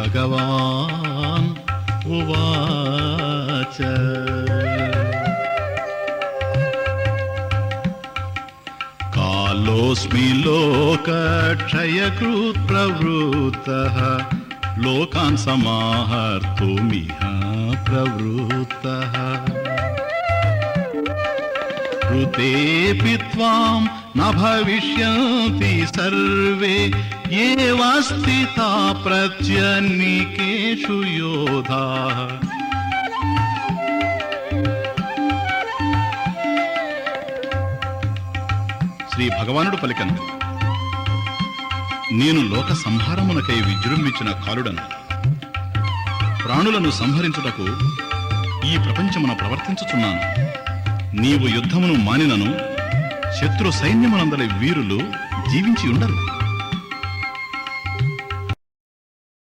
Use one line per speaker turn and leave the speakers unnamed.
श्रीभगवान् उवाच कालोऽस्मि लोकक्षयकृत् प्रवृत्तः लोकान् समाहर्तुमिह प्रवृत्तः ऋतेऽपि त्वां न भविष्यन्ति सर्वे एव स्थिता प्रत्यनीकेषु योधाः శ్రీ భగవానుడు పలికను, నేను లోక సంహారమునకై విజృంభించిన కాలుడను. ప్రాణులను సంహరించుటకు ఈ ప్రపంచమున ప్రవర్తించుచున్నాను. నీవు యుద్ధమును మానినను శత్రు సైన్యమునందలి వీరులు జీవించి ఉండరు.